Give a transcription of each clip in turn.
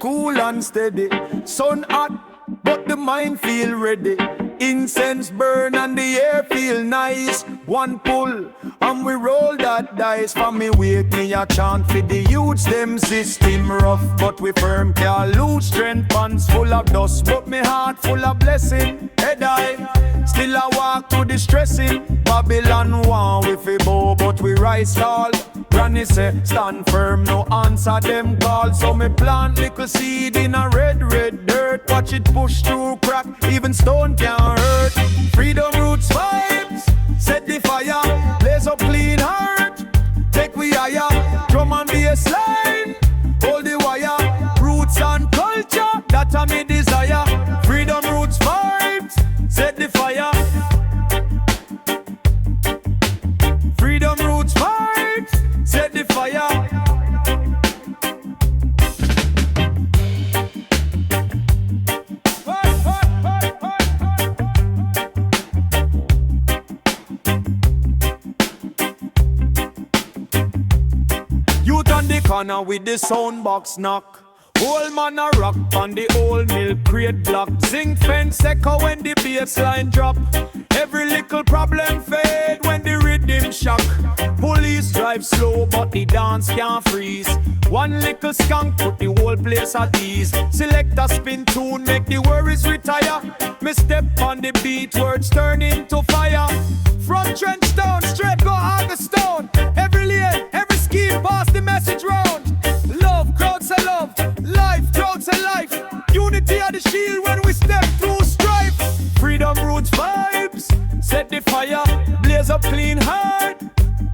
cool and steady. Sun hot, but the mind feel ready. Incense burn and the air feel nice. One pull and we roll that dice. For me wake me a chant for the youths. Them system rough but we firm. Can't lose strength, pants full of dust, but me heart full of blessing. Head high, still I walk through the stressing. Babylon want we fi bow but we rise tall. Granny say stand firm, no answer them call. So me plant little seed in a red dirt. Watch it push through crack, even stone can't hurt. Freedom roots vibes, set the fire. Blaze up clean heart, take we higher. Drum and bass line, hold the wire. Roots and culture, that a me desire. Freedom roots vibes, set the fire. Freedom roots vibes, set the fire. Youth on the corner with the sound box knock. Old man a rock on the old milk crate block. Zinc fence echo when the bass line drop. Every little problem fade when the rhythm shock. Police drive slow but the dance can't freeze. One little skunk put the whole place at ease. Select a spin tune, make the worries retire. Me step on the beat, words turn into fire. From Trenchtown straight go Augustone. Every lane, every scheme pass the message round. Love, crowd say love, life, crowd say life. Unity are the shield when we step through strife. Freedom roots vibes, set the fire. Blaze up clean heart,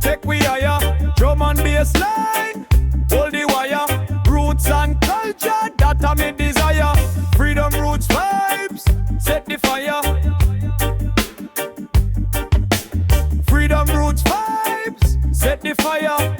take we higher. Drum and bass line, hold the wire. Roots and culture, that a me desire. Freedom roots vibes, set the fire. Freedom roots vibes, set the fire.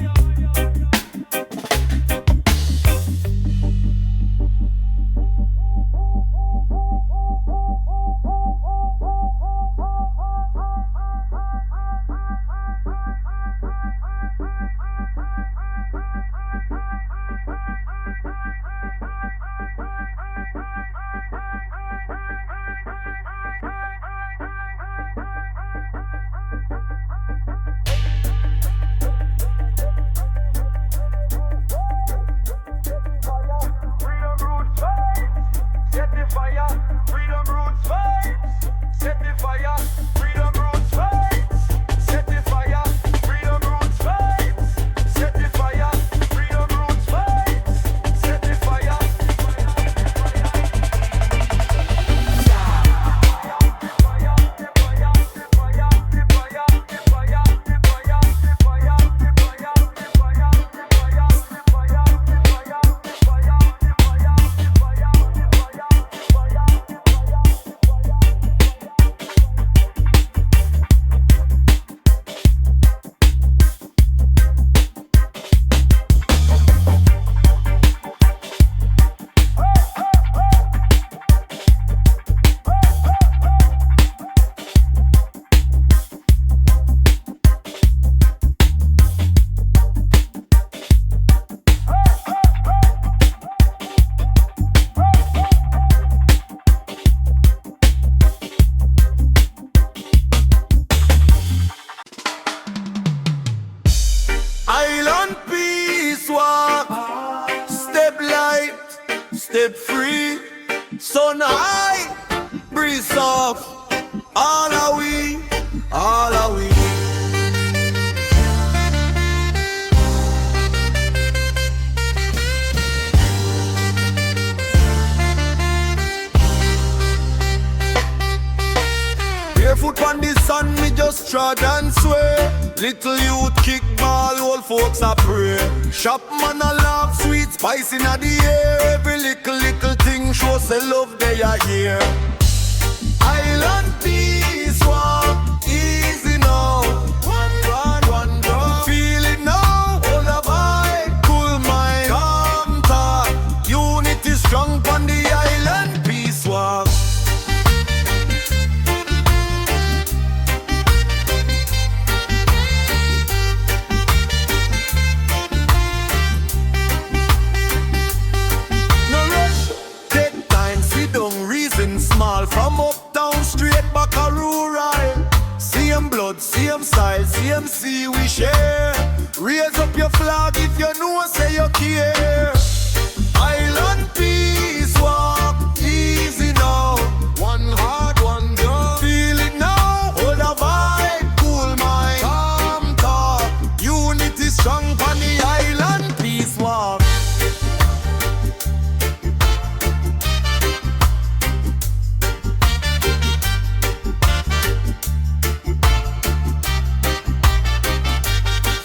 Step free, sun high, breeze soft. All are we, all are we. Barefoot on the sun, me just trod and sway. Little youth kick ball, old folks a pray. Shop man a laugh, sweet spice in the air. Every little thing shows the love they are here. Island peace walk, easy now. One drop, feel it now. Hold a vibe, cool mind, calm thought. Unity strong on the island peace walk. No From uptown straight back a rural. Same blood, same style, same sea we share. Raise up your flag if you know say you care. Island peace walk easy now. One heart, one drum. Feel it now. Hold a vibe, cool mind, calm talk. Unity strong on the island peace walk.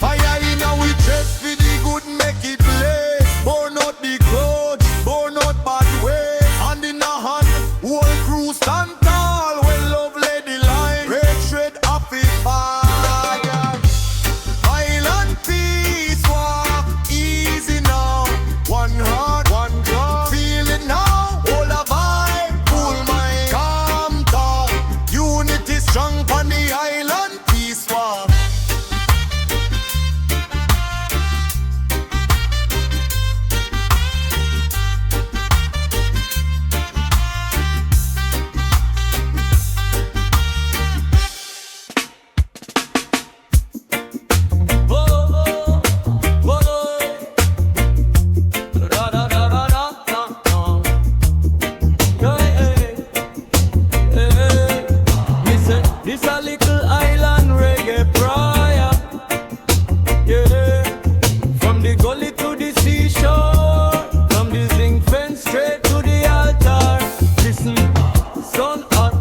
Fire in our chest for the good, make it blaze. Burn out the grudge, burn out bad way. Hand in a hand, whole crew stand tall. When love lay the line, red shred happy fire. Island peace walk easy now. One heart, one drum. Feel it now. Hold a vibe, cool mind, calm talk. Unity strong on the island peace walk. This a little island reggae prayer, yeah. From the gully to the seashore, from the zinc fence straight to the altar. Listen, sun hot,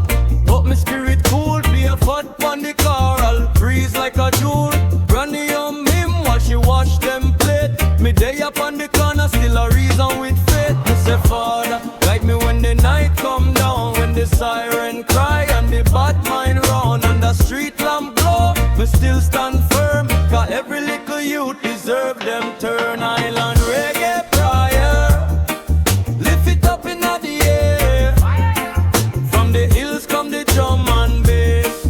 but my spirit cool. Be a foot on the coral, breeze like a jewel. Granny on him while she wash them plate. Me day up on the corner, still a reason with faith. Me say, Father, guide me when the night come down, when the siren cry and the bad mind run and the street lamp glow. Me still stand firm, cause every little youth deserve them turn. Island reggae prayer, lift it up in the air. From the hills come the drum and bass.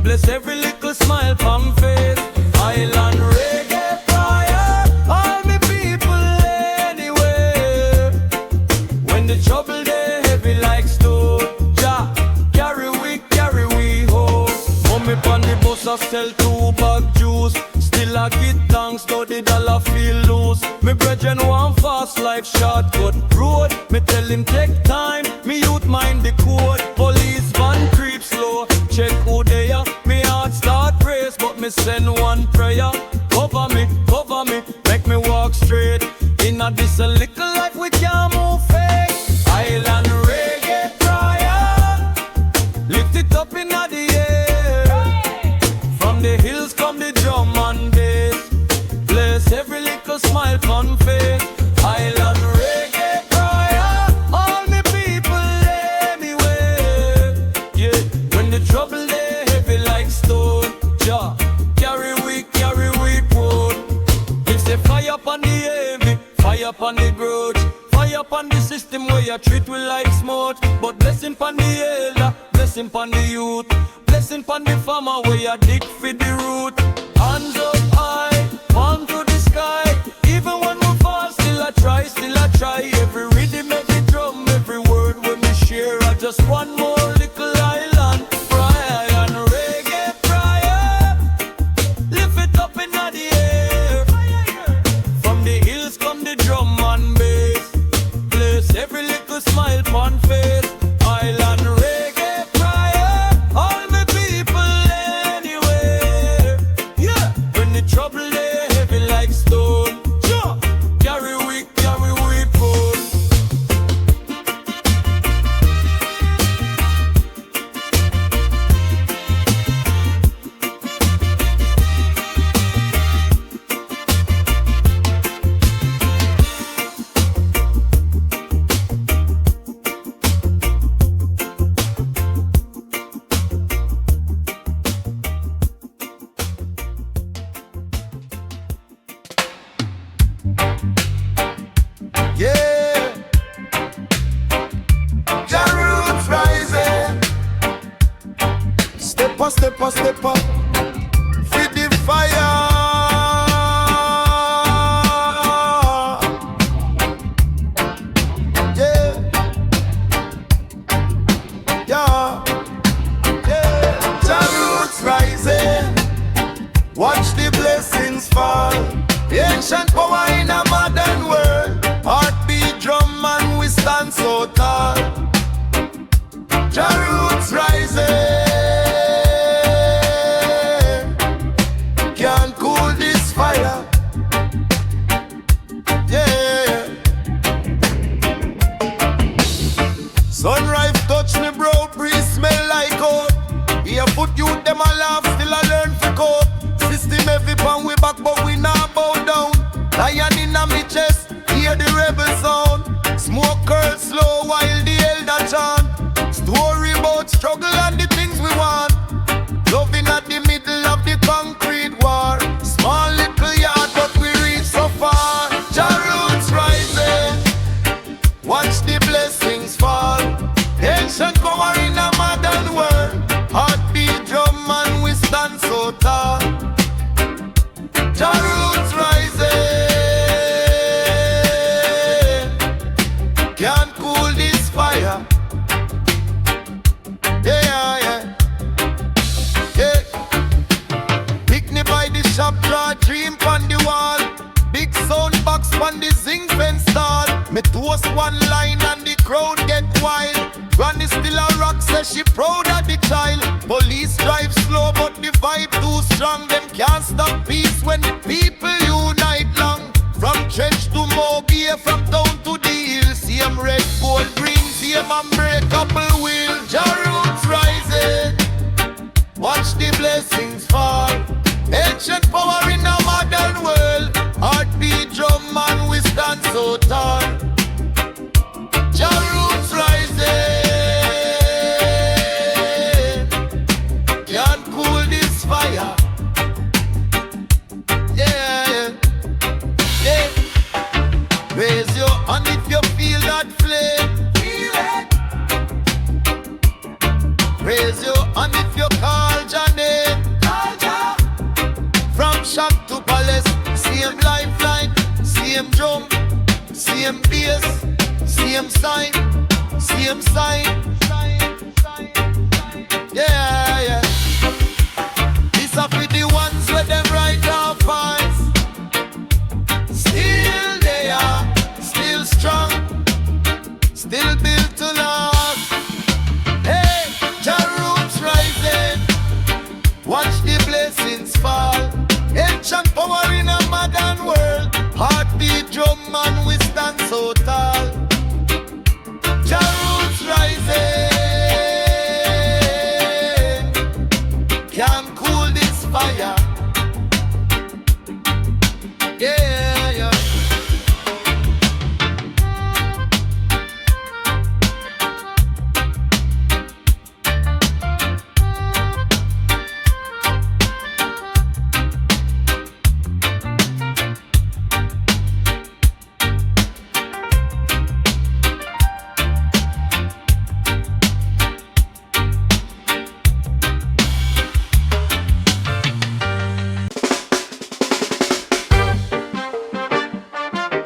Bless every little smile from face. Island reggae prayer, all me people anywhere. When the trouble they heavy like stone, Jah carry we home. Mommy pon the bus I sell 2 bag juice. Still I get thanks though the dollar feel loose. Me brethren want fast life shortcut road. Me tell him take time, me youth mind the code. Police van creep slow, check who they are. Me heart start race but me send one prayer. Cover me, make me walk straight. In a this a little life we can't move fake. Island reggae prayer, lift it up in the air. From the hills come the drum and bass. Bless every little smile on face. Island reggae prayer, all me people anywhere. Yeah, when the trouble they heavy like stone, Jah carry we wood. If say fire upon the heavy, fire upon the grudge, fire upon the system where you treat we like smart. But blessing upon the elder, blessing upon the youth, blessing upon the farmer where you dig for the root. Hands up high, palm to the sky. Even when we fall, still I try. Every rhythm, every drum, every word when we share. I just one more little island prayer. Island reggae prayer, lift it up in the air. From the hills come the drum and bass. Bless every little smile on face. Island reggae prayer, all the people anywhere. Yeah, when the trouble they heavy like stone, Jah carry we pull. Yeah, Jah roots rising. Step up, feed the fire. Yeah, stand so tall. Jah roots rising. Can't cool this fire. Yeah. Sunrise touch me bro, breeze smell like oat. Here foot youth them a laugh, still a learn for cope. System heavy pan we back but we not bow down. Lion in a me chest, hear the rebel sound. Smoke curl slow while the elder chant. Story about struggle and the things we want. Loving at the middle of the concrete war. Small little yard but we reach so far. Jah roots rising, watch the blessings fall. Ancient power in a modern world. Heartbeat drum and we stand so tall. Jah roots rising. Can't cool this fire. Yeah, yeah, yeah. Picnic by the shop, draw dream on the wall. Big sound box on the zinc fence stall. Me toast one line and the crowd get wild. Granny still a rock, says she proud of the child. Police drive slow but the vibe too strong. Them can't stop peace when the people unite long. From trench to Mobile, from town to the hill. See 'em red, gold, green, see 'em unbreakable wheel. Jah roots rising, watch the blessings fall. Ancient power in a modern world. Heartbeat drum and we stand so tall. Jah roots rising. Can't cool this fire. Yeah, yeah. Raise your hand if you feel that flame. Feel it. Raise your hand if you call Jah name. Call Jah. From shop to palace, same lifeline, same drum, same bass, same sign, same sign. Yeah, yeah. This up with the ones where them right off fights. Still they are, still strong, still built to last. Hey, Jah roots rising, watch the blessings fall. Ancient power in a modern world. Heartbeat drum and we stand so tall. Jah roots rising. Can't cool this fire. Yeah, yeah.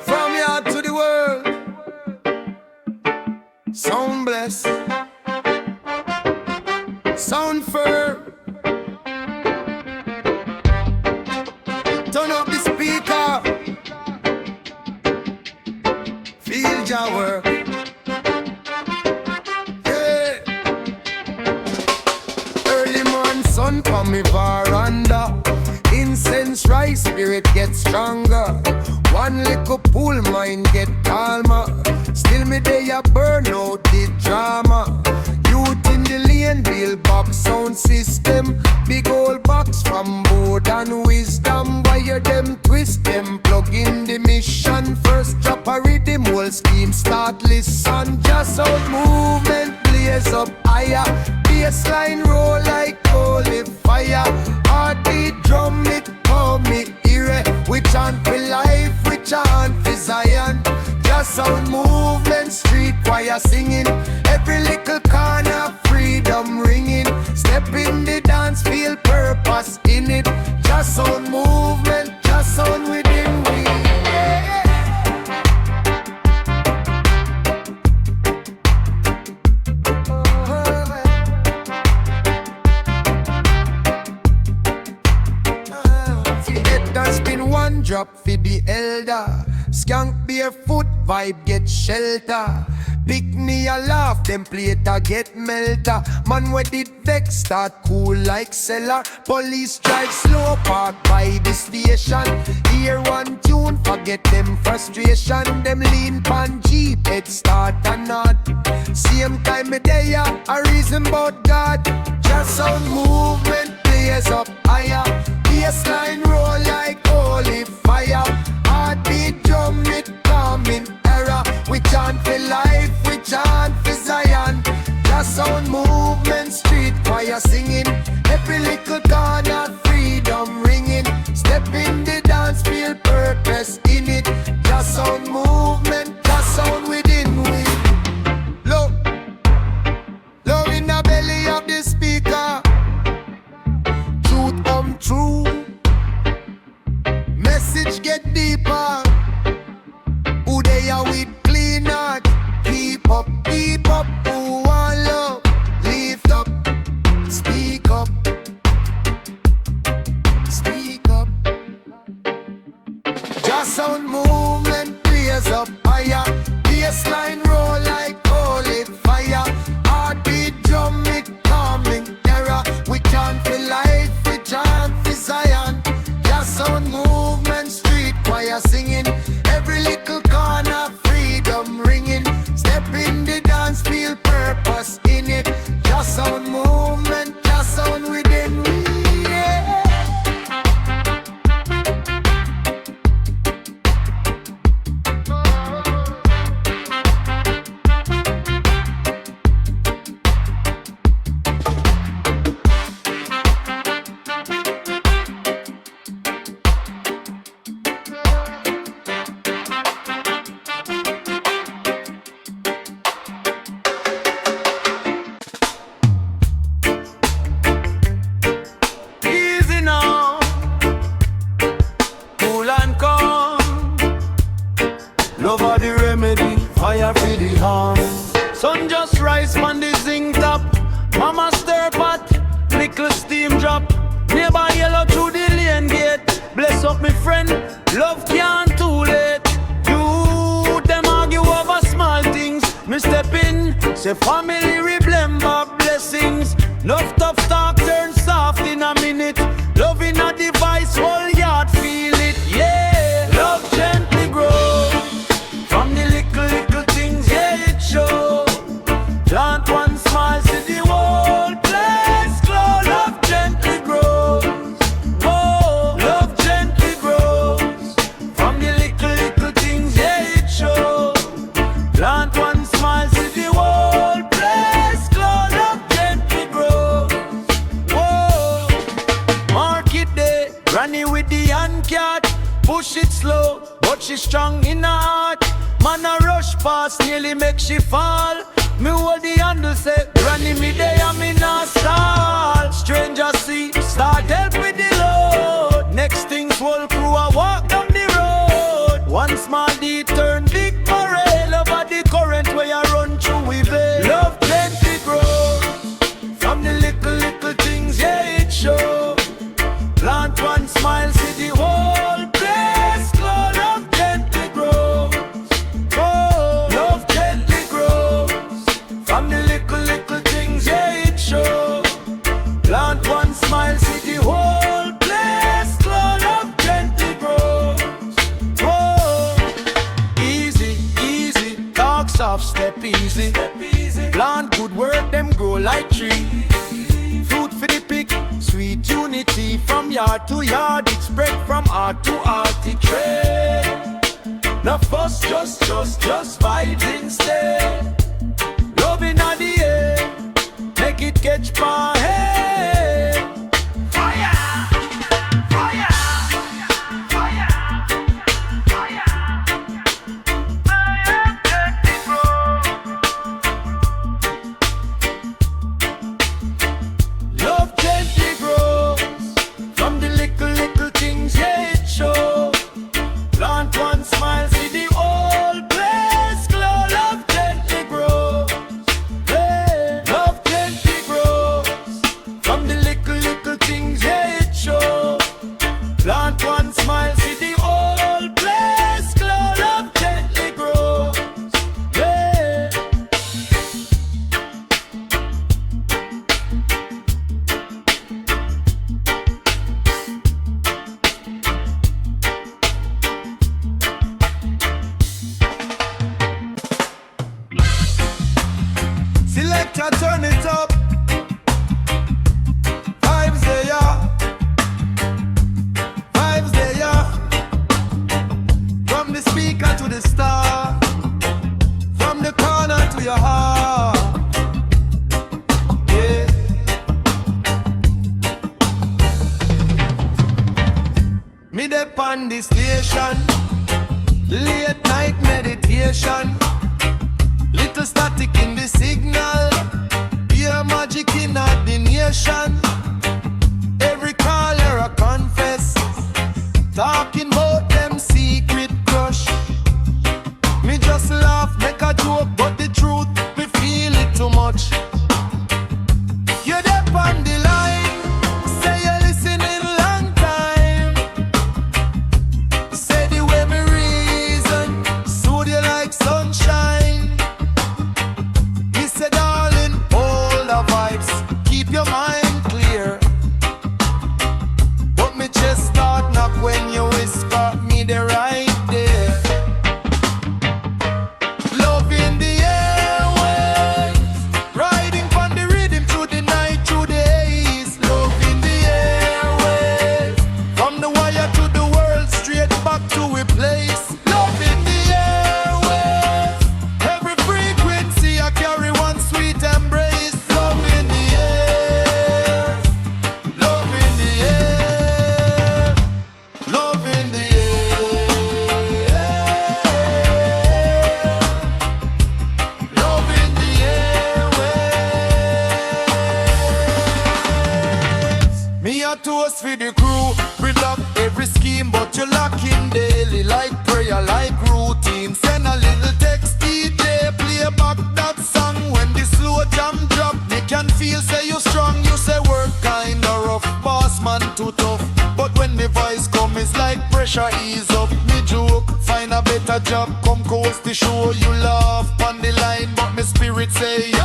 From yard to the world, sound bless, sound firm. Turn up the speaker, feel Jah work. Yeah. Early morning sun from me veranda. Incense rise, spirit get stronger. One little pool, mind get calmer. Still me day a burn out the drama. Youth in the lane, build box sound system. Big old box from board and wisdom. Wire them, twist them, plug in the mission. First drop a rhythm, whole scheme start listen. Just out movement, blaze up higher. Bassline roll like holy fire. Heartbeat drum it, come me hear. We chant for life, we chant for Zion. Just sound movement, street choir singing. Every little corner, freedom ringing. Step in the dance, feel purpose in it. Just sound movement, just sound within we. Drop for the elder. Skank barefoot, vibe get shelter. Picnic a laugh, them plate a get melter. Man where did vex start cool like cellar. Police drive slow, park by the station. Hear one tune, forget them frustration. Them lean pan Jeep, head start and not. Same time me there, a reason about God. Just sound movement, plays up higher. Bassline roll like holy fire. Heartbeat drum it calm in error. We chant for life, we chant for Zion. Just sound movement, street choir singing. Every little corner, freedom ringing. Step in the dance, feel purpose in it. Just sound movement, just sound within we. Low, low in the belly of the speaker. Truth come true. Message get deeper. Who they are with clean heart. Keep up, who want love. Lift up, speak up. Speak up. Just sound movement, praise up higher. Bassline roll like holy fire. Heartbeat drum it calming terror. We chant for life, we chant for Zion. Just sound movement, street choir singing. Every little corner, freedom ringing. Step in the dance, feel purpose in it. Just sound movement, just sound within me. Yeah. Easy now, cool and calm. Love are the remedy, fire for the harm. Sun just rise from the zinc top. Mama stir pot, little steam drop. Neighbor yellow through the lane gate. Bless up me friend, love can't too late. You them argue over small things. Me step in, say family remember blessings. Love tough talk turn soft in a minute. Love in a device, whole yard feel it. Yeah, love gently grow. From the little things, yeah it show. Plant one smile, see the whole place glow. Love gently grows. Oh, love gently grows. From the little things, yeah it show. Plant one smile, see the whole place glow. Love gently grows. Whoa, market day, granny with the hand cat. Push it slow, but she strong in her heart. Man a rush past, nearly make she fall. Me hold the handle, say, granny me there, me not stall. Stranger see, start help with the load. Next thing's whole crew a walk down the road. One small D turn big parade. Over the current where you run through we veil. Love plenty grows. From the little things, yeah it show. Plant one smile, see the whole place glow. Love gently grows. Oh, love gently grows. From the little things, yeah it show. Plant one smile, see the whole place glow. Love gently grows. Oh, easy, easy, talk soft, step easy. Plant good work, them grow like tree. Fruit for the pick, sweet unity. From yard to yard, it spread from art to art, it trade. Now fuss, just vibes instead. Loving at the end, make it catch my head. Fire, fire, fire, fire. Love gently grows. From the little things, yeah it show. Plant one smile, see the whole place glow. Love gently grows. Hey, love gently grows. Selector, turn it up. Vibes there, yeah. Vibes there, yeah. From the speaker to the star, from the corner to your heart. Yeah. Me dep on the station, late night meditation. Little static in the signal, pure magic in the nation. Every caller I confess, talking about them secret crush. Me just laugh, make a joke, but the truth, me feel it too much. You're there on the line, say you're listening long time. Say the way me reason, soothe you like sunshine. Me say darling, hold the vibes, keep your mind clear. But me just start knock when you whisper me the right there. Love in the airwaves, riding from the rhythm through the night, through the haze. Love in the airwaves, from the wire to the world, straight back to a place. Love in the airwaves, every frequency I carry one sweet embrace. Love in the air, love in the air, love in the air, love in the airwaves. Me a toast for the crew, we lock every scheme, but you lock in daily like prayer, like routine. Send a little text, DJ, play back that song. When the slow jam drop, they can feel say you strong. You say work kinda rough, boss man too tough. But when the voice come, it's like pressure ease up. Me joke, find a better job, come coast to show you love. On the line, but my spirit say yo,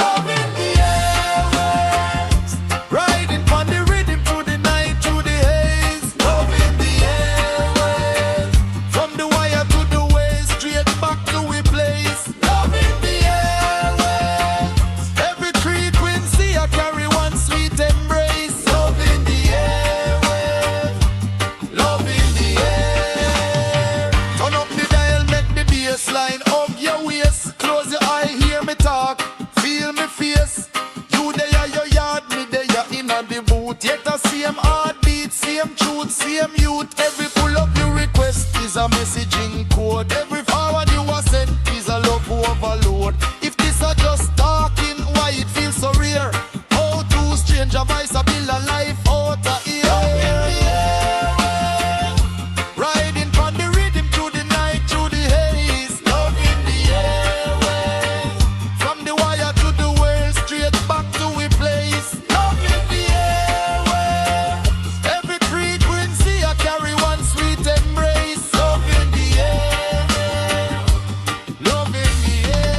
love in the airwaves, riding on the rhythm through the night, through the haze. Love in the airwaves, from the wire to the waist, straight back to a place. Love in the airwaves, every frequency I carry one sweet embrace. Love in the airwaves, love in the air. Turn up the dial, make the bass line up your waist. Close your eye, hear me talk, feel me face. You there, your yard, me there, in the boot. Yet the same heartbeat, same truth, same youth. Every pull up you request is a messaging code. Every forward you are sent is a love overload. If this are just talking, why it feels so rare? How to strange a voice, a build a life out of here. Riding from the rhythm through the night, through the haze. Love in the airwaves, from the wire to the world, straight back to a place. Love in the airwaves, every frequency I carry one sweet embrace. Love in the air, love in the air.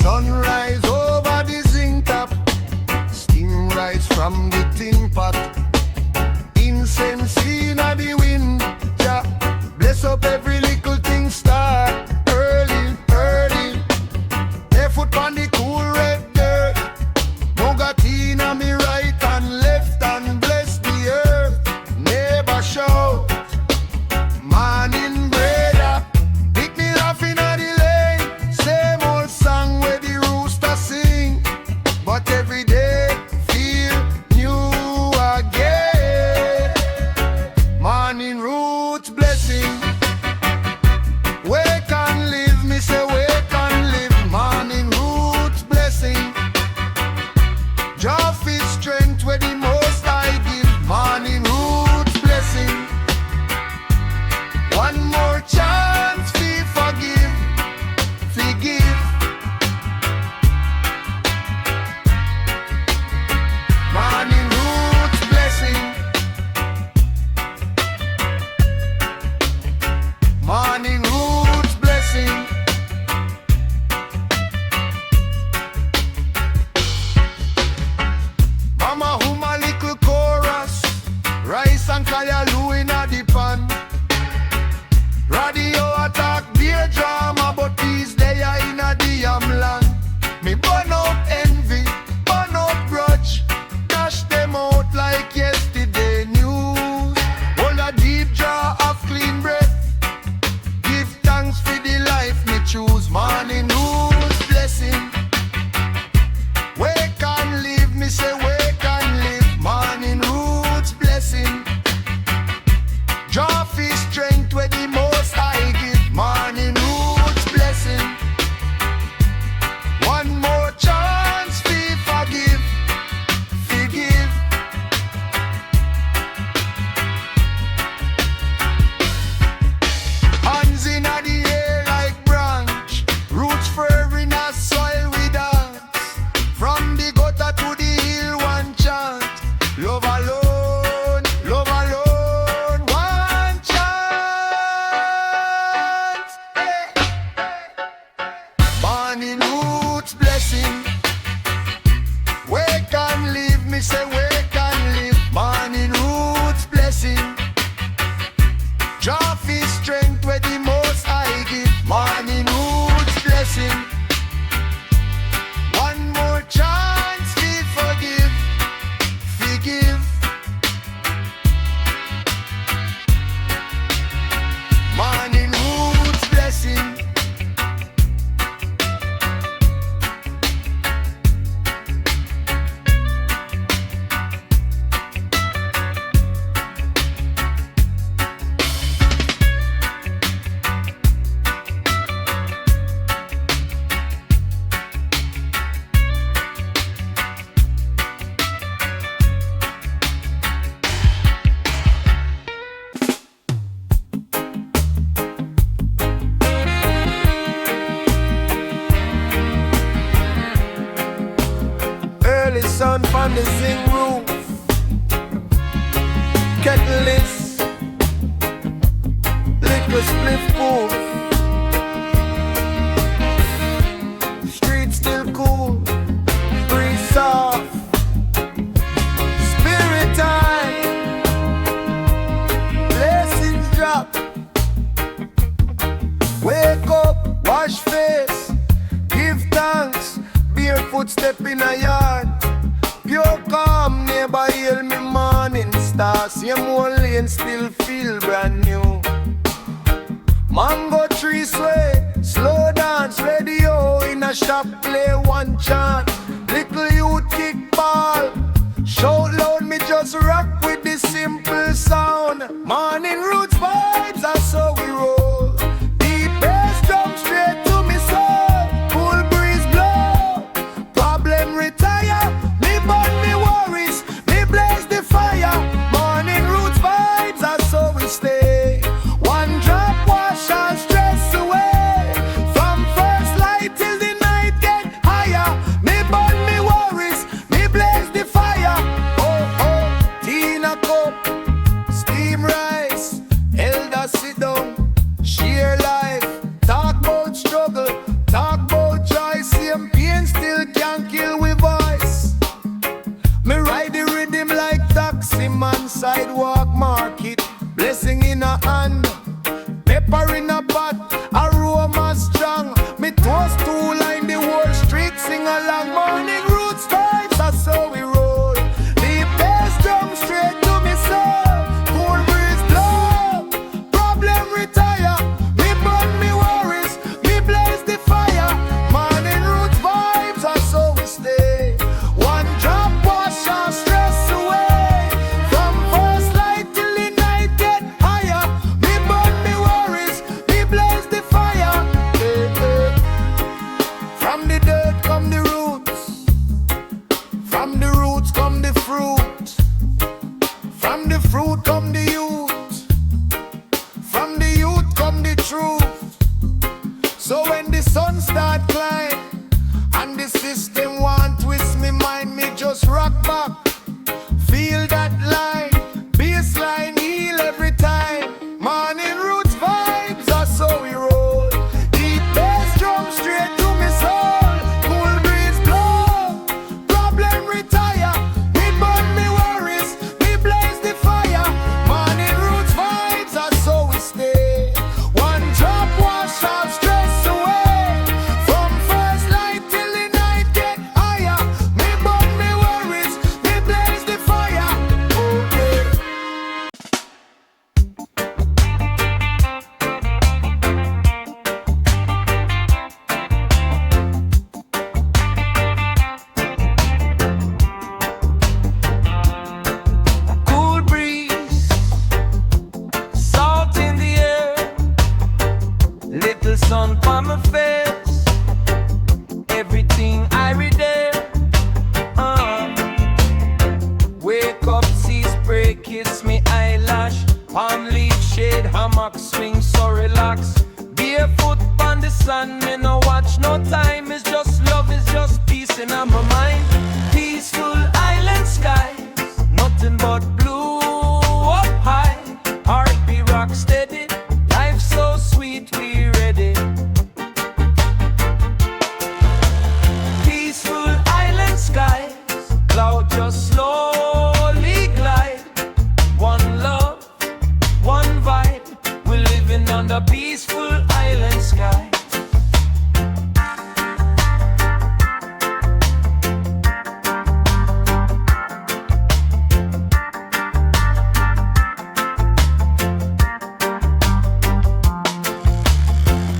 Sunrise over the zinc top, steam rise from the tin pot. Incense in the wind, ja. Bless up every little thing start early, early. Barefoot on the cool red dirt, Mogatina me right and left and bless the earth. Neighbor shout, morning brother, pick me laughing at the lane. Same old song where the rooster sing, but every day feel new again. sound from the zinc roof. Kettleless, liquor split proof. Street still cool, breeze soft. Spirit time, blessings drop. Wake up, wash face, give thanks. Barefoot step in a yard. Pure calm, neighbor hail me morning star. Same old lane still feel brand new. Mango tree sway, slow dance, radio in a shop play one chant. Little youth kick ball, shout loud me just rock with this simple sound. Morning roots vibes, that's how we roll. Deep bass drum straight to me soul. Cool breeze blow, problem retire. Me burn me worries, me blaze the fire. Morning roots vibes, that's how we stay. One drop wash all stress away. From first light till the night get higher. Me burn me worries, me blaze the fire. Oh oh, tea in a cup, steam rice. Elder sit down, share life. Talk about struggle, talk about joy. Same pain still can't kill with voice. Me ride the rhythm like taxi man. Sidewalk market, blessing in a hand, pepper in a pot, aroma strong. Me toast two line the whole street sing along. Morning roots vibes, that's how we roll. The bass drum straight to me soul. Cool breeze blow, problem retire. Me burn me worries, me blaze the fire. Morning roots vibes, that's how we stay. One drop wash all stress away. From first light till the night get higher. Me burn me worries, me blaze the fire. From the dirt come the roots, from the roots come the fruit, from the fruit come the youth, from the youth come the truth. So when the sun start climb and the system want twist me mind, me just rock back, feel that line, baseline heal every time. Morning roots vibes, that's how we roll. Deep bass drum straight to me soul. Cool breeze blow, problem retire. Me burn me worries, me blaze the fire. Morning roots vibes, that's how we stay. One drop wash all stress away. From first light till the night get higher. Me burn me worries, me blaze the fire. Okay. Cool breeze, salt in the air, little sun on my face, everything I read there. Wake up, see spray, kiss me eyelash, palm leaf shade, hammock swing, so relax. Barefoot on the sun, me no watch no time. It's just love, it's just peace in my mind. Peaceful island skies, nothing but blue up high. Heart be rock steady, life so sweet, we ready. Peaceful island skies, cloud just slowly glide. One love, one vibe, we're living under peaceful island sky.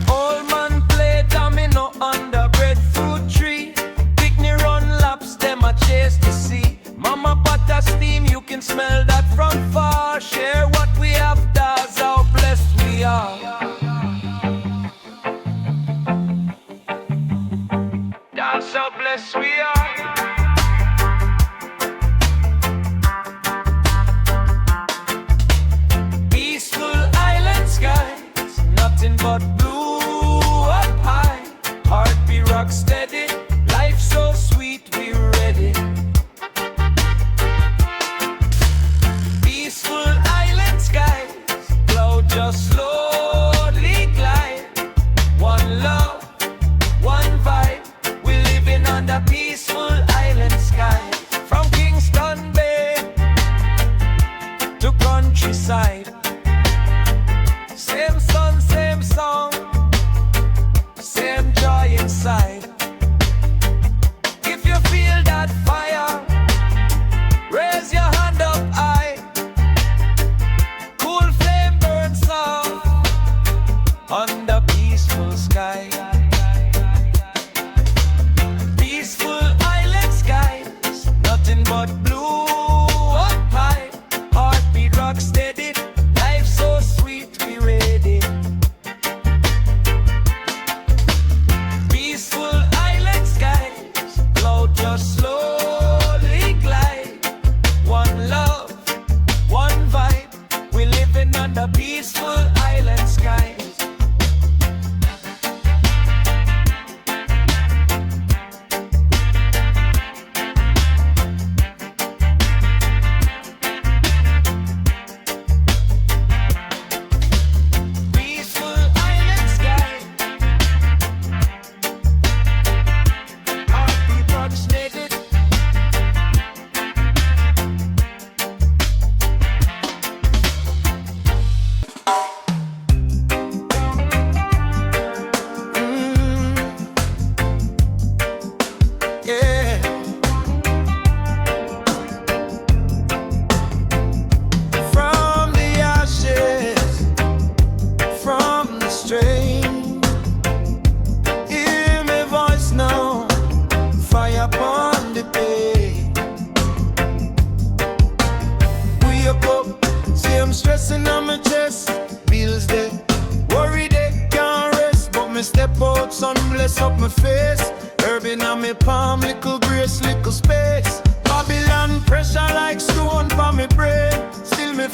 Old man play domino under breadfruit tree. Picnic run laps, them a chase to see. Mama pot a steam, you can smell that from far. Share what we have, that's how blessed we are.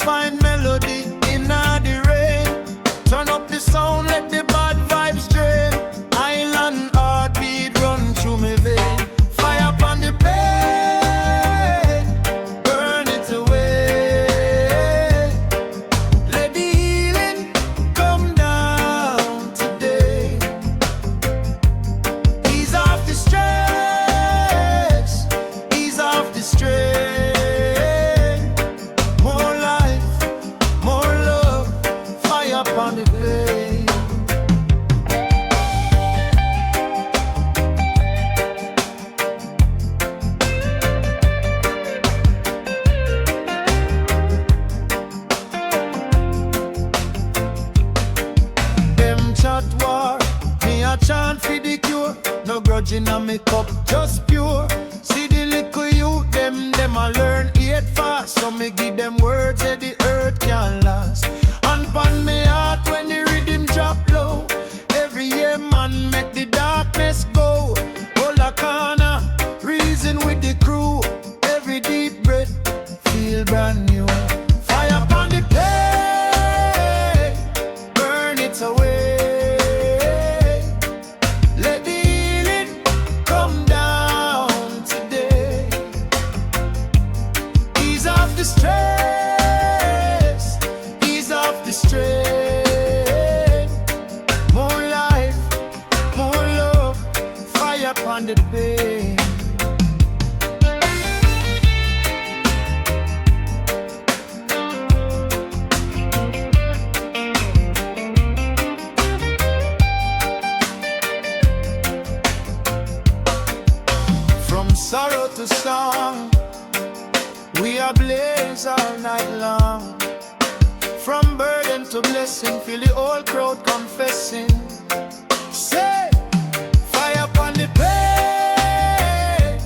find melody in the rain. Turn up the sound, let the bad vibes drain. Island heartbeat run through me vein. Fire upon the pain, burn it away. Let the healing come down today. Ease off the stress, ease off the strain. More life, more love, fire upon the vein. Them chat war, me a chant for the cure. No grudging on me cup, just pure. See the little youth, them a learn it fast. So me give them words that the earth can last. And pon me heart when the rhythm drop low. Every year man make the darkness go. Hold a corner, reason with the crew. Every deep breath, feel brand new. Fire upon the pain, burn it away. Let the healing come down today. Ease off the stress, ease off the strain. More life, more love, fire upon the pain. From sorrow to song, we are blaze all night long. From burden to blessing, feel the whole crowd confessing. Say, fire upon the pain,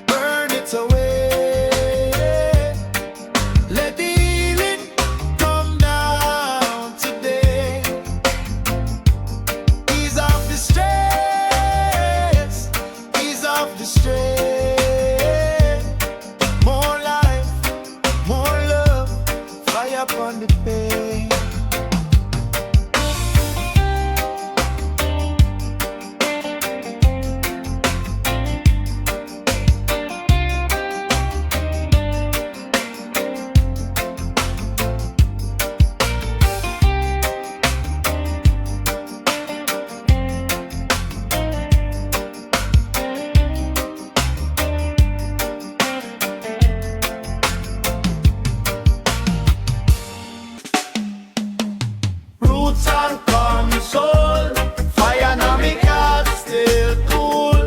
burn it away. Let the healing come down today. Ease off the stress, ease off the strain. More life, more love, fire upon the pain. Roots and calm soul, fire na me heart still cool.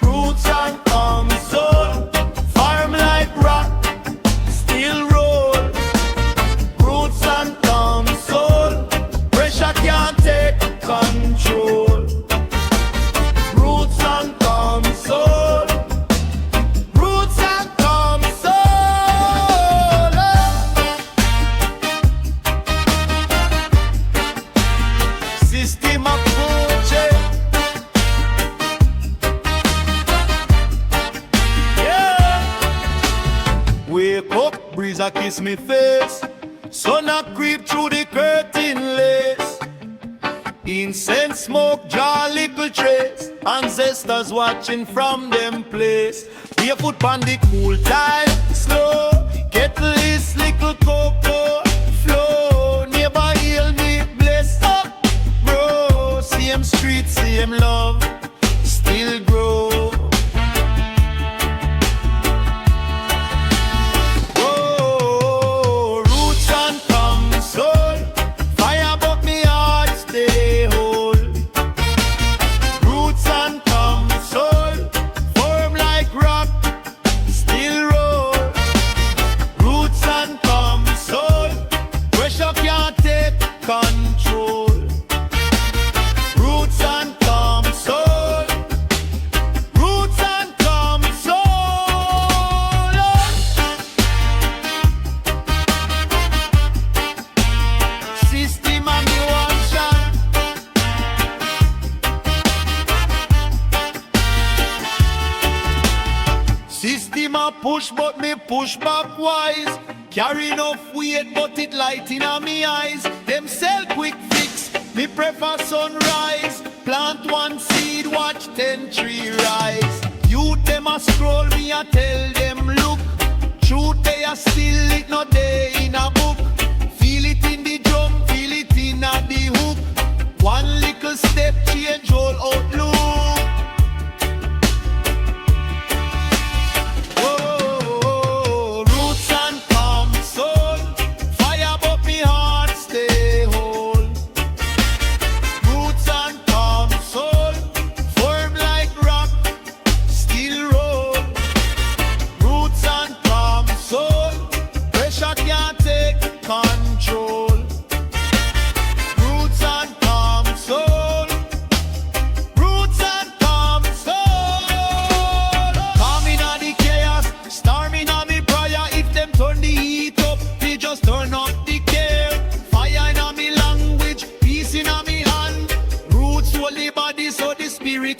Roots and calm soul, farm like rock, still roll. Roots and calm soul, pressure can't take control. Roots and calm soul, roots and calm soul. System approach, yeah. Wake up, breeze a kiss me face. Sun a creep through the curtain lace. Incense smoke, draw little trace. Ancestors watching from them place. Barefoot on the cool tide, slow. Kettle is little cocoa flow. Neighbor heal me, bless up, bro. Same street, same love, still grow. Oh, roots and come soul, fire but me heart stay whole. Roots and come soul, form like rock, still roll. Roots and come soul, pressure can't take control. Roots and come soul, roots and come soul. System and new action. System a push but me push back wise. Carry enough weight, but it light in me eyes. Them sell quick fix, me prefer sunrise. Plant one seed, watch 10 tree rise. Youth them a scroll, me a tell them look. Truth they a still it no day in a book. Feel it in the drum, feel it in a the hook. One little step change whole outlook.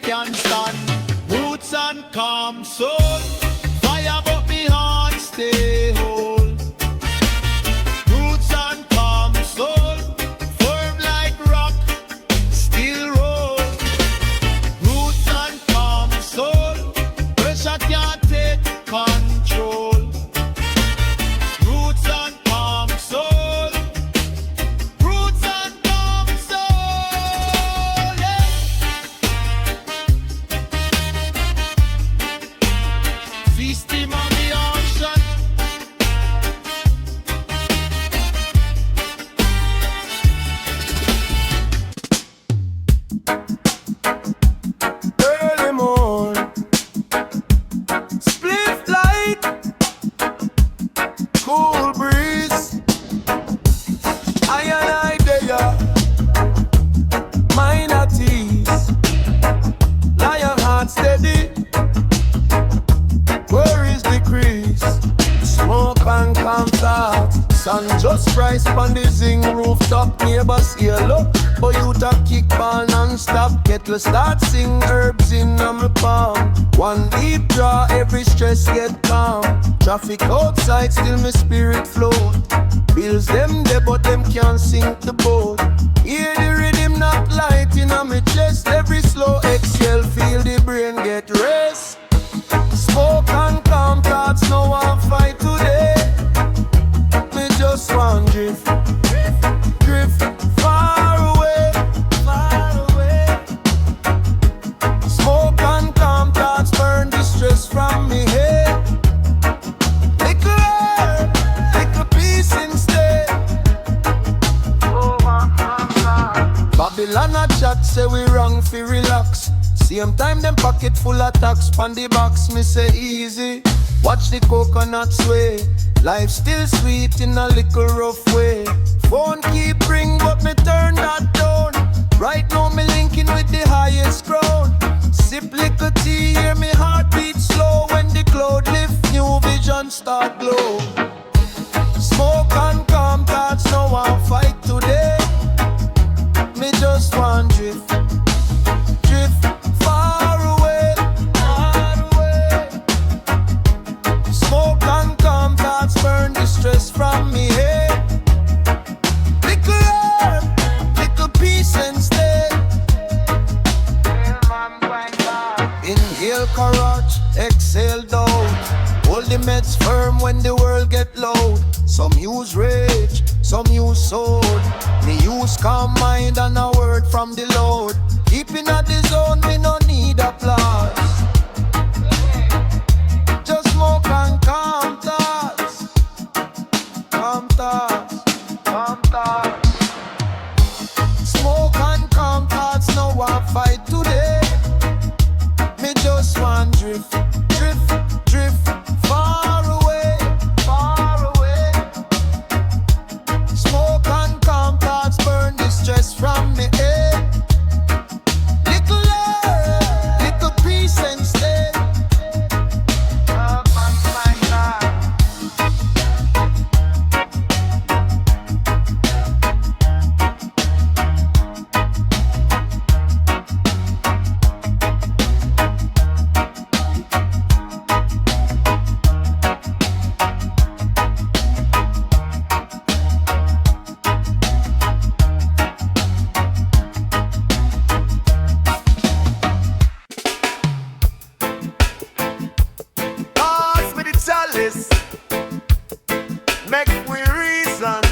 Can stand roots and calm soul. Fire but me heart stay whole. Roots and calm soul, firm like rock, still roll. Roots and calm soul, pressure can't take control. Roots and calm soul. Roots and calm soul, yeah. Feasting on the ocean. Early morn, split light, cool breeze. I and I there, mine at ease. Lion heart steady. Where is the crease? Smoke and calm thought. Sun just rise on the zing rooftop. Neighbors hear look, but you to kick ball non-stop. Kettle start sing herbs in my palm. One deep draw, every stress get calm. Traffic outside, still my spirit float. Bills them there, but them can't sink the boat. Hear the rhythm knock light in my chest. Every slow exhale, feel the brain get rest. Smoke and calm thoughts, no one fight today. Me just want drift, drift far away, far away. Smoke and calm thoughts burn the stress from me head. Little herb, little peace instead. Babylon a chat say we wrong fi relax. Same time them pocket full of tax pon the box. Me say easy, watch the coconut sway. Life still sweet in a little rough way. Phone keep ring but me turn that down. Right now me linking with the highest ground. Sip little tea, hear me heartbeat slow. When the cloud lift, new vision start glow. Smoke and calm thoughts, no one fight today. Me just want drift, drift far away, far away. Smoke and calm thoughts burn the stress from me head. Little herb, little peace instead. Inhale courage, exhale doubt. Hold the meds firm when the world get loud. Some use rage, some use sword. Me use calm mind and a word from the Lord. Keeping at the zone, we no need applause. Just smoke and calm thoughts. Calm thoughts, calm thoughts. Smoke and calm thoughts, no one fight today. Me just want drift, drift, drift far away, far away. Smoke and calm thoughts burn the stress from me head. Little love, little peace and crisis. Make we reason.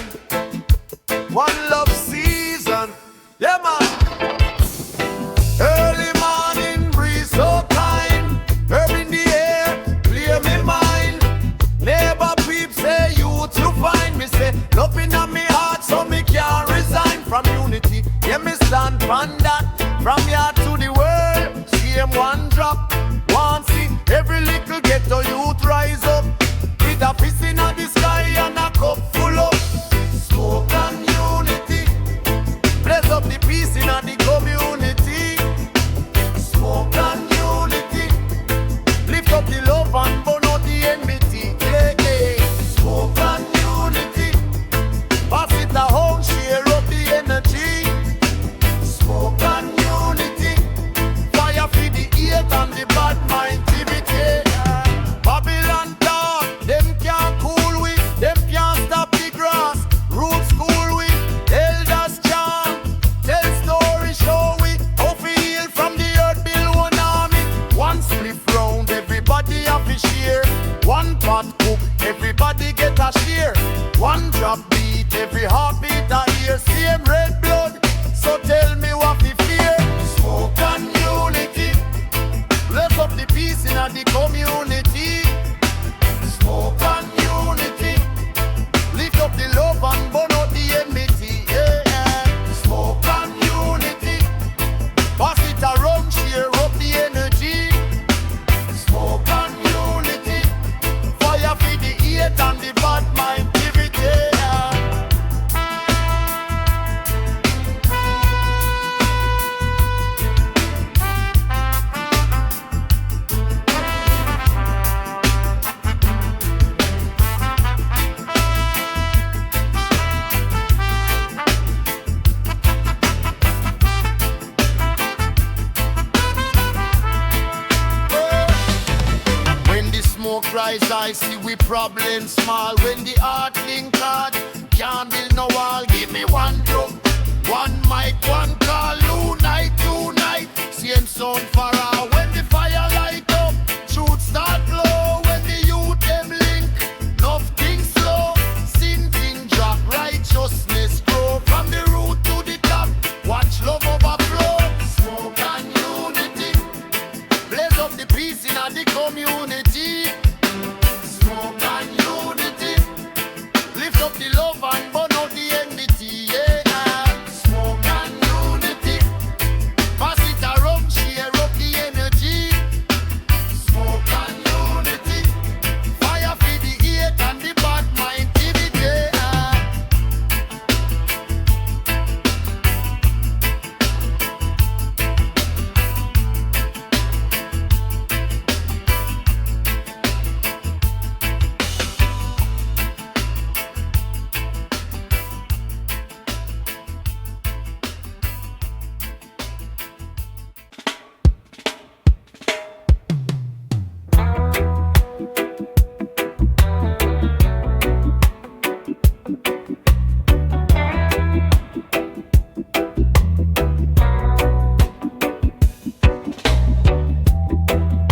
One love season. Yeah, man. Early morning breeze so kind. Herb in the air, clear me mind. Neighbor peep say you to find me. Say love in me heart so me can't resign from unity. Yeah, me stand on that. From here to the world, same one drop. One see every little ghetto youth rise up. With a fist in the sky and a cup full of smoke and unity. Bless up the peace in the community. Smoke and unity. Lift up the love and burn out the enmity. Yeah, yeah. Smoke and unity. Pass it a home, share up the energy. Smoke and unity. Fire for the hate and the bad mindivity. Babylon talk, them can't cool with, them can't stop the grass. Roots school with, elders chant, tell story, show we how we heal from the earth, build one army. One spliff round, everybody have a share. One pot cook, everybody get a share. One drop beat, every heartbeat a hear. Same red blood, so tell me what we fear. Smoke and unity. Bless up the peace in the community. Smoke and unity. Lift up the love and burn out the enmity. Yeah, yeah. Smoke and unity. Pass it around, share up the energy. Smoke and unity. Fire for the hate and the bad mindivity. Yeah. When the smoke rise, I see we problem small. When the heart link hard, can't build no wall. Give me one drum, one mic, one call. Tonight, same sound for all. When the fire light up, truth start glow. When the youth them link, nothing slow. Sin thing drop, righteousness grow. From the root to the top, watch love overflow. Smoke and unity. Blaze up the peace in the community. Smoke and unity. Lift up the love and burn out the enmity. Yeah. Smoke and unity. Pass it around, share up the energy. Smoke and unity. Fire for the hate and the bad mindivity.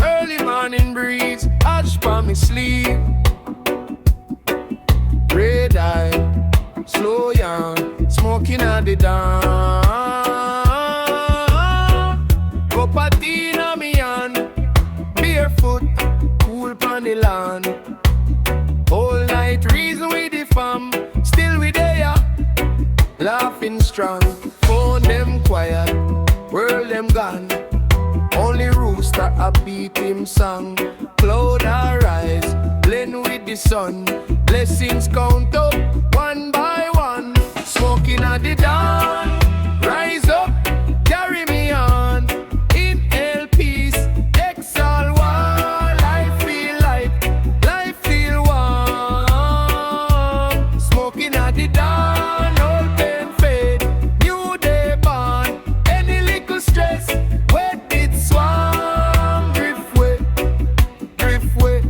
Early morning breeze, hush for me sleep. Red eye, slow down, smoking at the dawn. Cup of tea in me hand, barefoot, cool pon the land. All night reason with the fam, still we there, laughing strong. Phone them quiet, world them gone. Only rooster a beat him song. Cloud arise, blend with the sun. Blessings count up one by one. Smoking at the dawn, rise up, carry me on. Inhale peace, exhale war. Life feel light, life feel warm. Smoking at the dawn, old pain fade, new day born. Any little stress, wet it swarm. Drift way,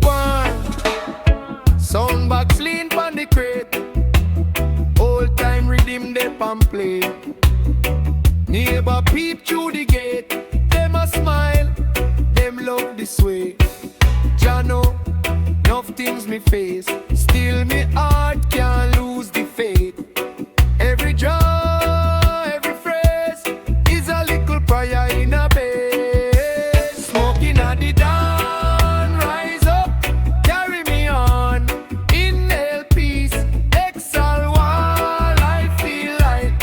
one. Soundbox lean pon the crate. Old time rhythm they pump play. Neighbor peep through the gate. Them a smile, them love this way. Jano me face. Still me heart can't lose the faith. Every draw, every phrase is a little prayer in a bed. Smoking at the dawn, rise up, carry me on. Inhale peace, exhale war. Life feel light,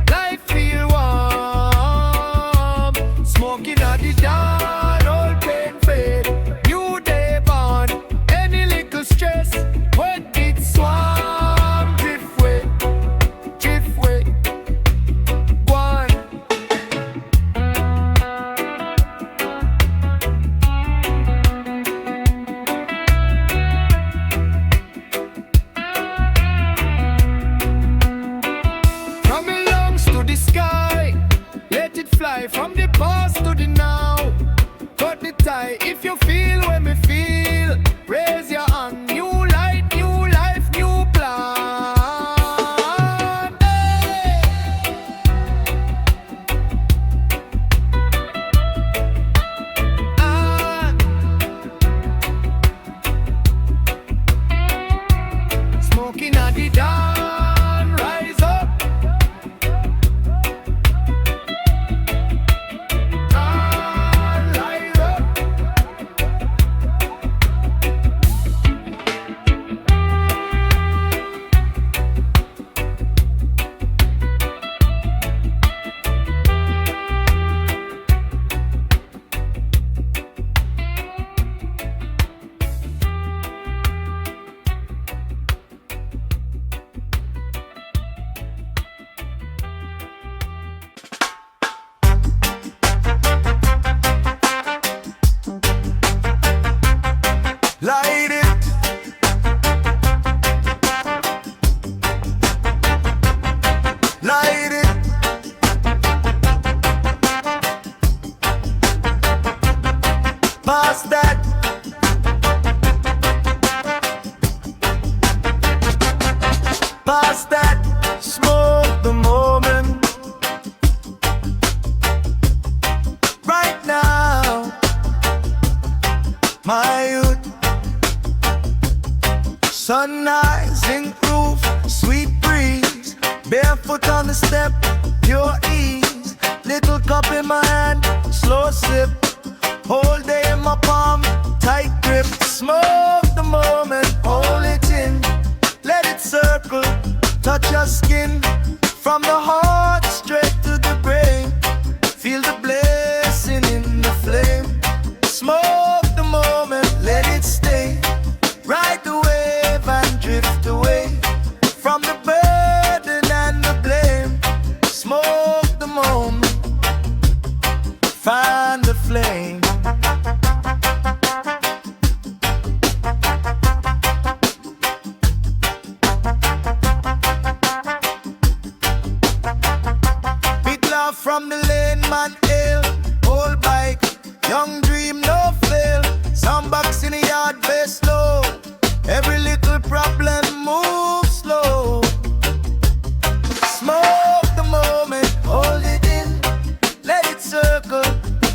life feel warm. Smoking at the dawn, old pain fade. New day born, any little stress, when it swarm, drift way, drift way. One. From the lungs to the sky, let it fly from the past to the now. Cut the tie if you feel when me feel. Raise your hand, new light, new life, new plan. Hey. Ah. Smoking at the dawn, rise up. Dawn, rise up. Light it. Light it. Pass that. Pass that. Smoke the moment. Right now, my youth. Sunrise, zinc roof, sweet breeze. Barefoot on the step, pure ease. Little cup in my hand, slow sip. Whole day in my palm, tight grip. Smoke the moment, hold it in. Let it circle, touch your skin. From the heart straight to the brain. Feel the blessing in the flame. Smoke the moment, let it stay. Ride the wave and drift away from the burden and the blame. Smoke the moment, find the flame. Big love from the lane, man, ill. Old bike, young dream, no fail. Some bucks in the yard, best slow. Every little problem move slow. Smoke the moment, hold it in. Let it circle,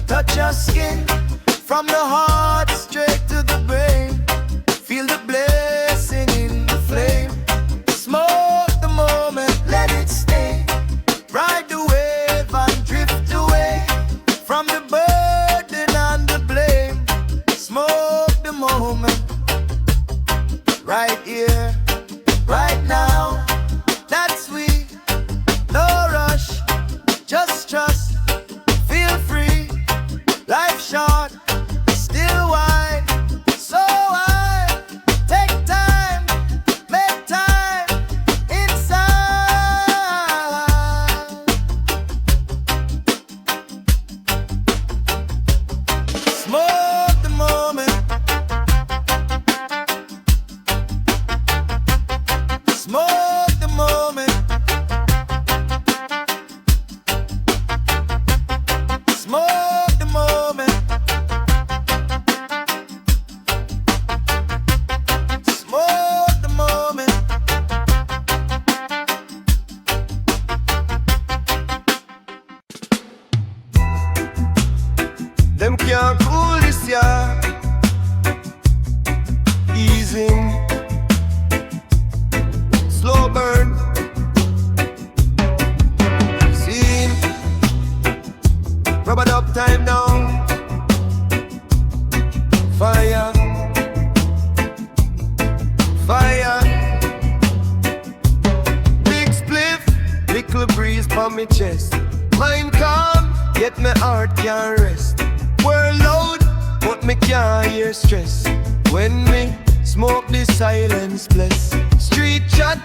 touch your skin. From the heart straight to the brain. Feel the blessing in the flame. Smoke the moment, let it stay. Ride the wave and drift away from the burden and the blame. Smoke the moment. Right here, right now, that's sweet. No rush, just trust. Feel free. Life short, still wide. So wide. Take time, make time inside. Smoke the moment. me chest. Mind calm, yet my heart can't rest. World loud, but me can't hear stress. When me smoke the silence bless. Street chat,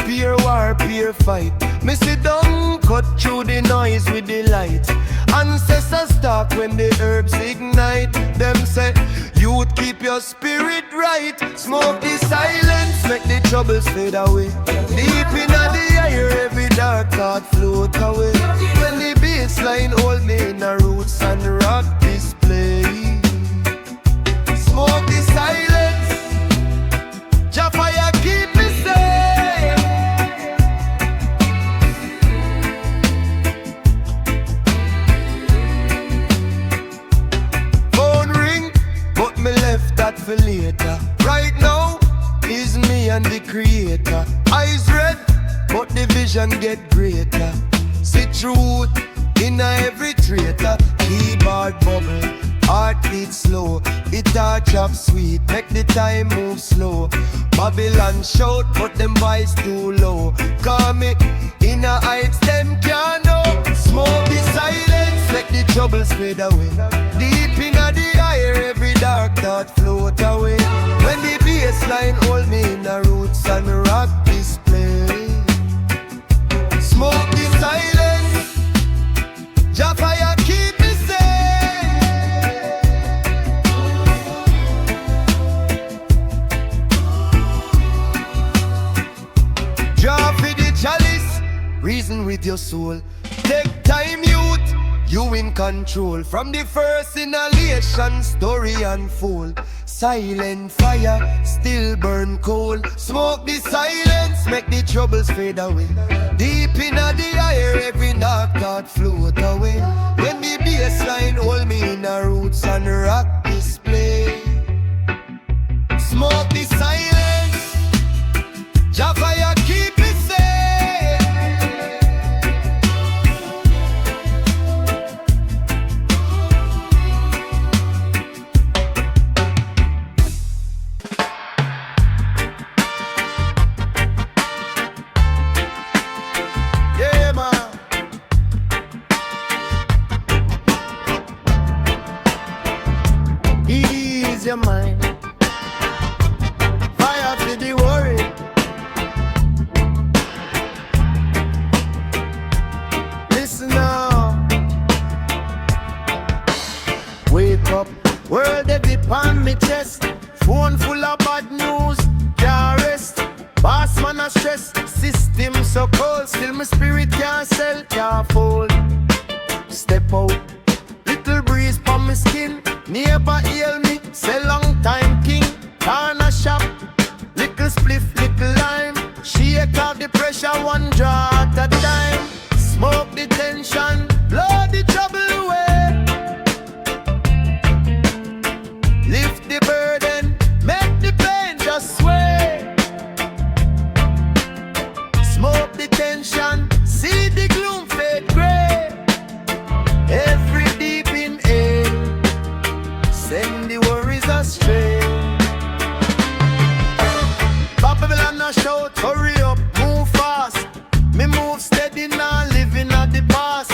peer war, peer fight. Me sit down, cut through the noise with the light. Ancestors talk when the herbs ignite. Them say, youth keep your spirit right. Smoke the silence, make the troubles fade away. Deep in the air, every dark thought float away. When the bassline hold me in the roots and rock display. Smoke the silence, Jah fire keep me safe. Phone ring, but me left that for later. Right now, is me and the creator. Eyes red, but the vision get greater. See truth in every traitor. Keyboard bubble, heart beat slow. Guitar chop sweet, make the time move slow. Babylon shout, but them voice too low. Call me in a heights, them can't know. Smoke the silence, make the troubles fade away. Deep in the air, every dark thought float away. When the bassline hold me in the roots and rock display. Smoke the silence, Jah fire keep me safe. Draw for the chalice, reason with your soul. Take time, youth, you in control. From the first inhalation, story unfold. Silent fire, still burn coal. Smoke the silence, make the troubles fade away. Deep in the air, every dark thought float away. When the bassline hold me in the roots and rock display. Smoke the silence, Jah fire keep me safe. Yeah, man. Ease your mind. Fire for the worry. Listen now. Wake up, world heavy on me chest. Phone full of bad news, can't rest. Boss man a stress, system so cold. Still my spirit can't sell, can't fold. Step out, little breeze on my skin. Neighbor hail me, say long time king. Corner shop, little spliff, little lime. Shake off the pressure, one draw at a time. Smoke the tension, blow the trouble away. Lift the burden, make the pain just sway. Smoke the tension, see the gloom fade gray. Every deep inhale, send the worries astray. Babylon a shout, hurry up, move fast. Me move steady now, living at the past.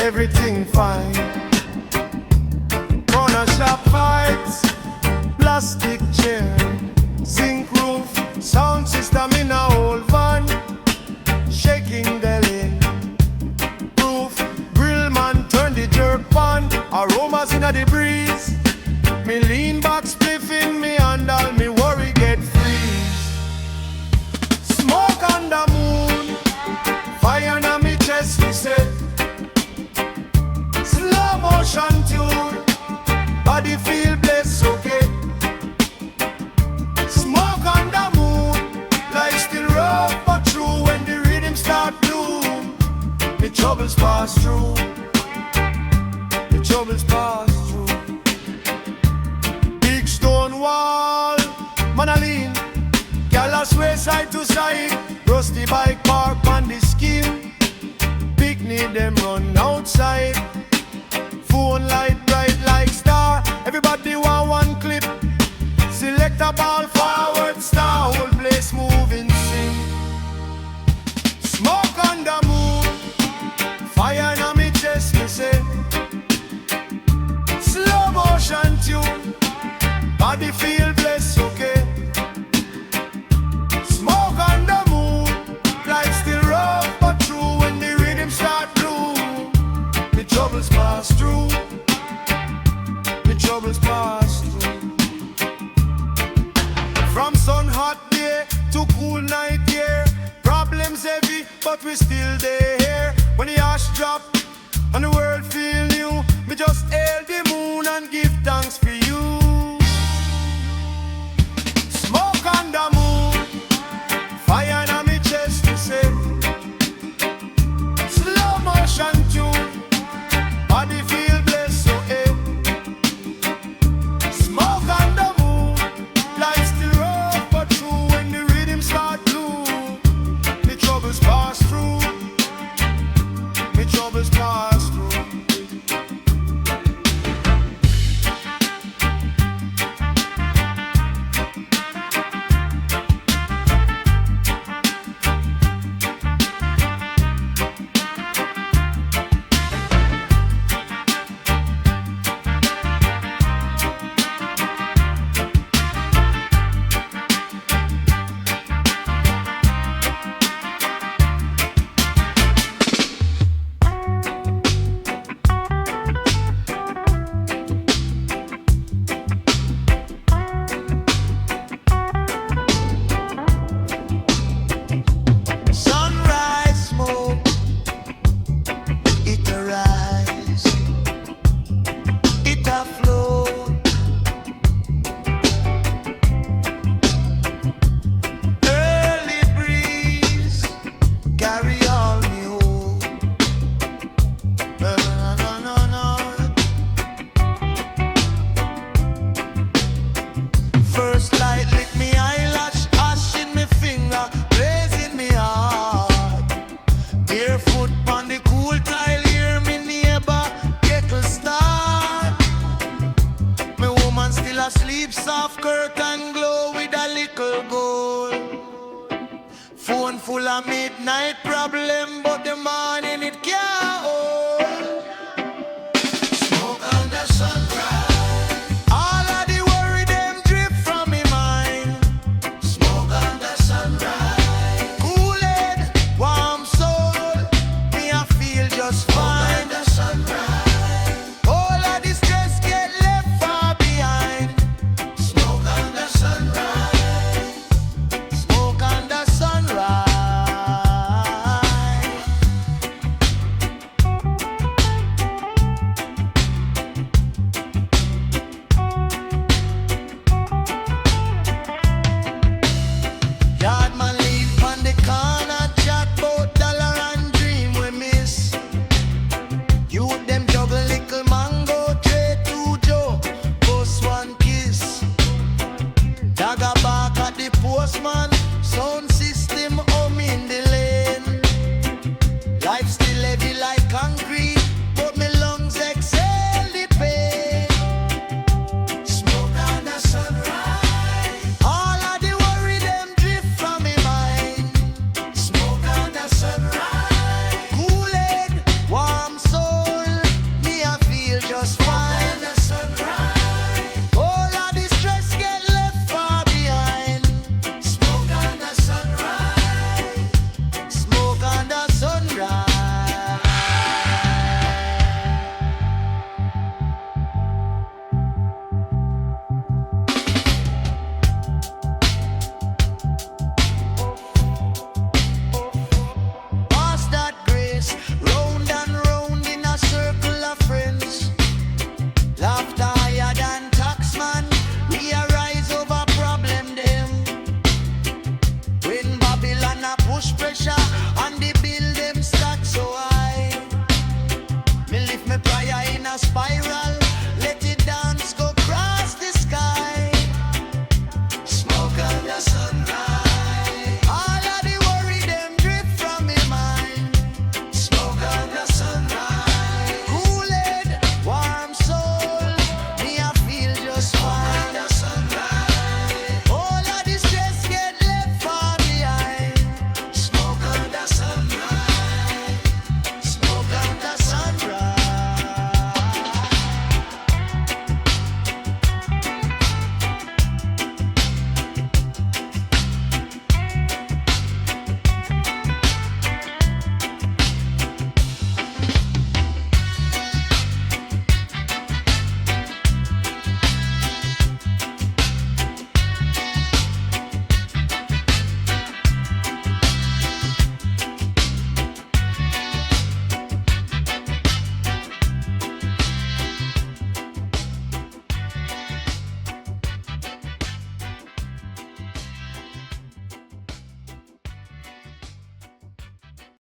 everything fine. Corner shop fights, plastic chair, zinc roof, sound system in a old van, shaking the lane. Roof, grill man turn the jerk pan, aromas in the breeze. Me lean back, spliff in me and all me worry get freeze. Smoke on the moon, fire na me chest me set. Slow motion tune, body feel blessed, okay. Smoke on the moon, life still rough but true. When the rhythm start bloom, the troubles pass through. The troubles pass through. Big stone wall, man a lean, gyal a sway side to side. Rusty bike park on the skin, picnic them run outside. Phone light bright like star, everybody want one clip. Select a ball forward star, whole place moving sing. Smoke on the moon, fire in me chest me say. Slow motion tune, body feel blessed, okay. Smoke on the moon, life still rough but true. When the rhythm start bloom, the troubles pass through. The troubles pass through. From sun hot day to cool night here, problems heavy but we still there. When the ash drop and the world feel new, we just hail the moon and give thanks for you. Smoke on the moon, fire in me chest to say. Slow motion tune, body feel blessed, so eh. Smoke on the moon, life still rough but true. When the rhythm start bloom, the troubles pass through. The troubles pass through. Sunrise smoke, it arise, it a flow. Early breeze carry all me home. No, no, no, no. First light lick me eyelash, ash in me finger, blazing me heart. Barefoot on the cool tile, hear me neighbor kettle start. Me woman still asleep, soft curtain glow with a little gold. Phone full of midnight problem, but the morning it can't hold. Smoke on the sunrise, all of the worry them drift from me mind. Smoke on the sunrise, cool head, warm soul, me I feel just fine. Smoke on the sunrise, all of the stress get left far behind. Smoke on the sunrise, smoke on the sunrise. Yard man leave on the corner, chat bout dollar and dream we miss. Youth them juggle little mango, trade to Joe, bust one kiss. Dagger back at the postman, sound system hum in the lane. Life still heavy like concrete,